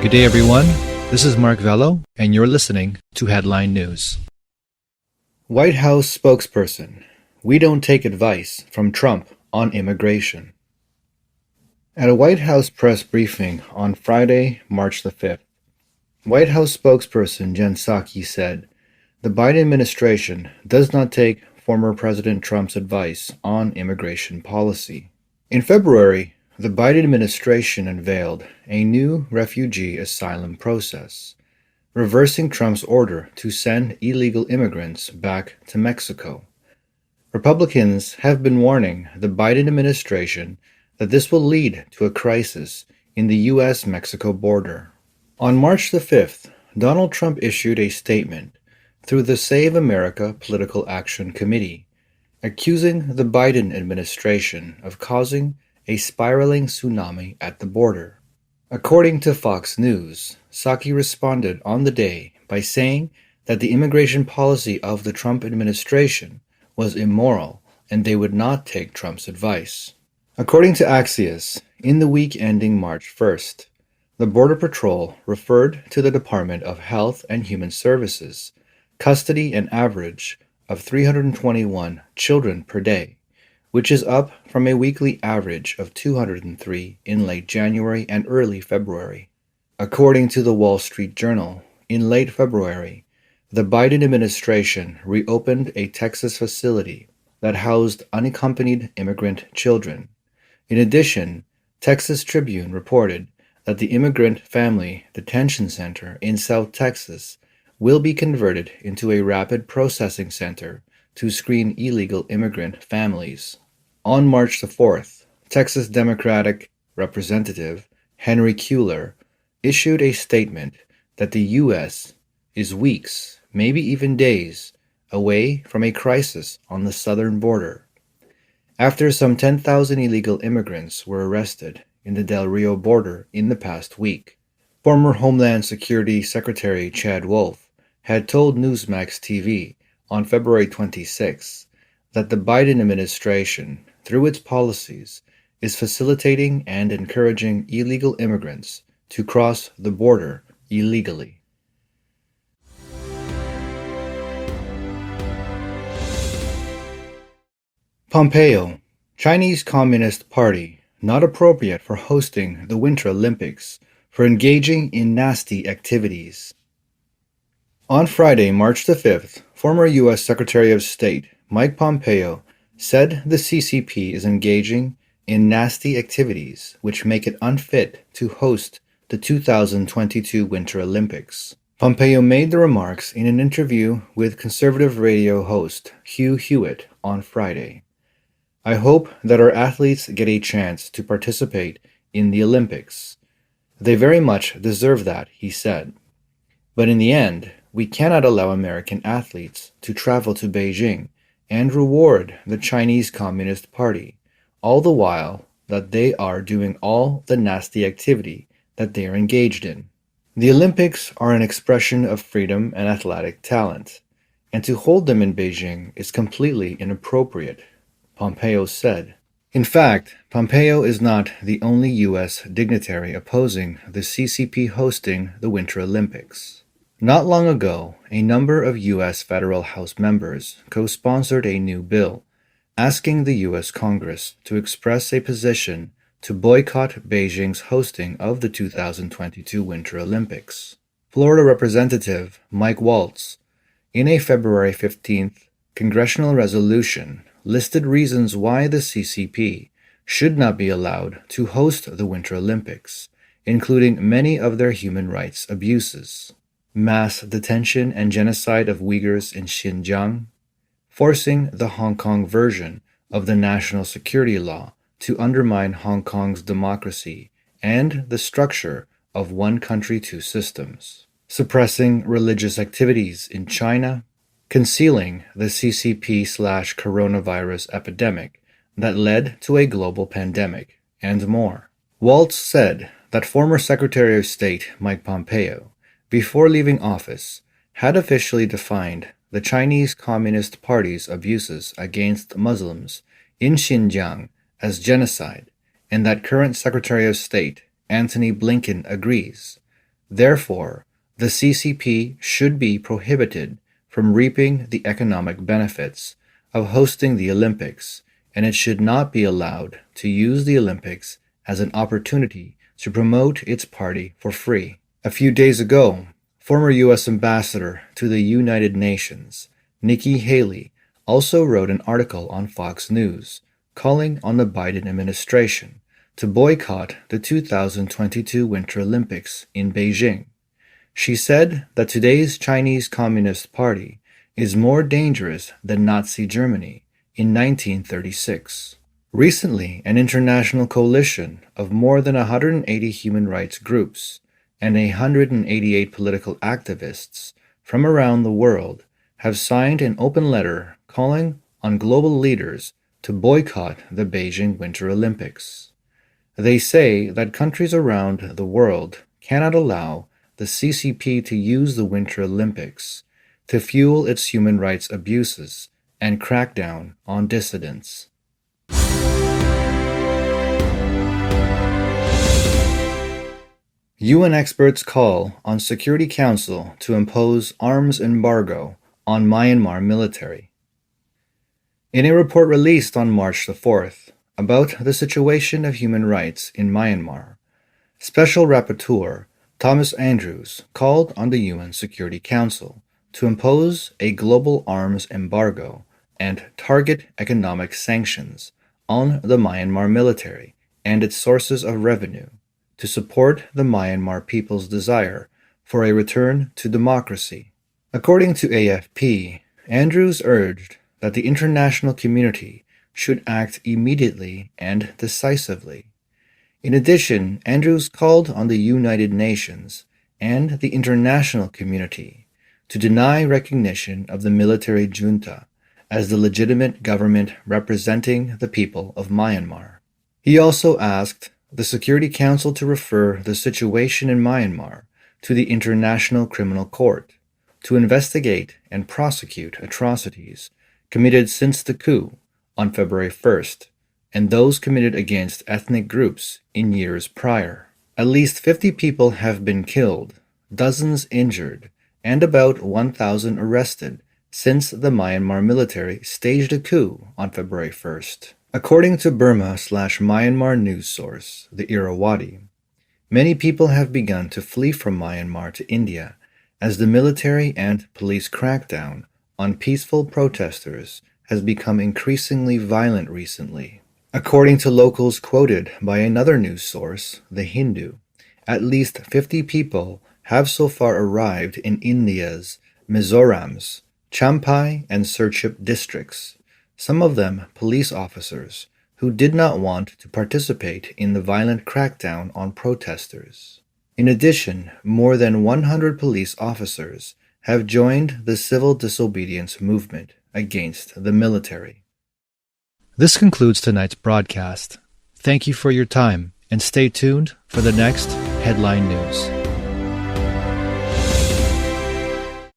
Good day, everyone. This is Mark Vello, and you're listening to Headline News. White House spokesperson: "We don't take advice from Trump on immigration." At a White House press briefing on Friday, March the 5th, White House spokesperson Jen Psaki said the Biden administration does not take former President Trump's advice on immigration policy. In February, the Biden administration unveiled a new refugee asylum process, reversing Trump's order to send illegal immigrants back to Mexico. Republicans have been warning the Biden administration that this will lead to a crisis in the U.S.-Mexico border. On March the 5th, Donald Trump issued a statement through the Save America Political Action Committee, accusing the Biden administration of causing a spiraling tsunami at the border. According to Fox News, Psaki responded on the day by saying that the immigration policy of the Trump administration was immoral and they would not take Trump's advice. According to Axios, in the week ending March 1st, the Border Patrol referred to the Department of Health and Human Services custody an average of 321 children per day, which is up from a weekly average of 203 in late January and early February. According to the Wall Street Journal, in late February, the Biden administration reopened a Texas facility that housed unaccompanied immigrant children. In addition, Texas Tribune reported that the Immigrant Family Detention Center in South Texas will be converted into a rapid processing center to screen illegal immigrant families. On March the 4th, Texas Democratic Representative Henry Cuellar issued a statement that the U.S. is weeks, maybe even days, away from a crisis on the southern border. After some 10,000 illegal immigrants were arrested in the Del Rio border in the past week, former Homeland Security Secretary Chad Wolf had told Newsmax TV on February 26 that the Biden administration, through its policies, is facilitating and encouraging illegal immigrants to cross the border illegally. Pompeo: Chinese Communist Party not appropriate for hosting the Winter Olympics for engaging in nasty activities. On Friday, March the 5th, former U.S. Secretary of State Mike Pompeo said the CCP is engaging in nasty activities which make it unfit to host the 2022 Winter Olympics. Pompeo made the remarks in an interview with conservative radio host Hugh Hewitt on Friday. "I hope that our athletes get a chance to participate in the Olympics. They very much deserve that," he said. "But in the end, we cannot allow American athletes to travel to Beijing and reward the Chinese Communist Party, all the while that they are doing all the nasty activity that they are engaged in. The Olympics are an expression of freedom and athletic talent, and to hold them in Beijing is completely inappropriate," Pompeo said. In fact, Pompeo is not the only U.S. dignitary opposing the CCP hosting the Winter Olympics. Not long ago, a number of U.S. federal House members co-sponsored a new bill asking the U.S. Congress to express a position to boycott Beijing's hosting of the 2022 Winter Olympics. Florida Representative Mike Waltz, in a February 15th congressional resolution, listed reasons why the CCP should not be allowed to host the Winter Olympics, including many of their human rights abuses: mass detention and genocide of Uyghurs in Xinjiang, forcing the Hong Kong version of the national security law to undermine Hong Kong's democracy and the structure of one country, two systems, suppressing religious activities in China, concealing the CCP/coronavirus epidemic that led to a global pandemic, and more. Waltz said that former Secretary of State Mike Pompeo, before leaving office, had officially defined the Chinese Communist Party's abuses against Muslims in Xinjiang as genocide, and that current Secretary of State Antony Blinken agrees, Therefore, the CCP should be prohibited from reaping the economic benefits of hosting the Olympics, and it should not be allowed to use the Olympics as an opportunity to promote its party for free. A few days ago, former U.S. Ambassador to the United Nations, Nikki Haley, also wrote an article on Fox News calling on the Biden administration to boycott the 2022 Winter Olympics in Beijing. She said that today's Chinese Communist Party is more dangerous than Nazi Germany in 1936. Recently, an international coalition of more than 180 human rights groups and 188 political activists from around the world have signed an open letter calling on global leaders to boycott the Beijing Winter Olympics. They say that countries around the world cannot allow the CCP to use the Winter Olympics to fuel its human rights abuses and crack down on dissidents. UN experts call on Security Council to impose arms embargo on Myanmar military. In a report released on March the 4th about the situation of human rights in Myanmar, Special Rapporteur Thomas Andrews called on the UN Security Council to impose a global arms embargo and target economic sanctions on the Myanmar military and its sources of revenue to support the Myanmar people's desire for a return to democracy. According to AFP, Andrews urged that the international community should act immediately and decisively. In addition, Andrews called on the United Nations and the international community to deny recognition of the military junta as the legitimate government representing the people of Myanmar. He also asked the Security Council to refer the situation in Myanmar to the International Criminal Court to investigate and prosecute atrocities committed since the coup on February 1st and those committed against ethnic groups in years prior. At least 50 people have been killed, dozens injured, and about 1,000 arrested since the Myanmar military staged a coup on February 1st. According to Burma/Myanmar news source, the Irrawaddy, many people have begun to flee from Myanmar to India as the military and police crackdown on peaceful protesters has become increasingly violent recently. According to locals quoted by another news source, The Hindu, at least 50 people have so far arrived in India's Mizoram's Champhai and Serchhip districts, some of them police officers who did not want to participate in the violent crackdown on protesters. In addition, more than 100 police officers have joined the civil disobedience movement against the military. This concludes tonight's broadcast. Thank you for your time, and stay tuned for the next Headline News.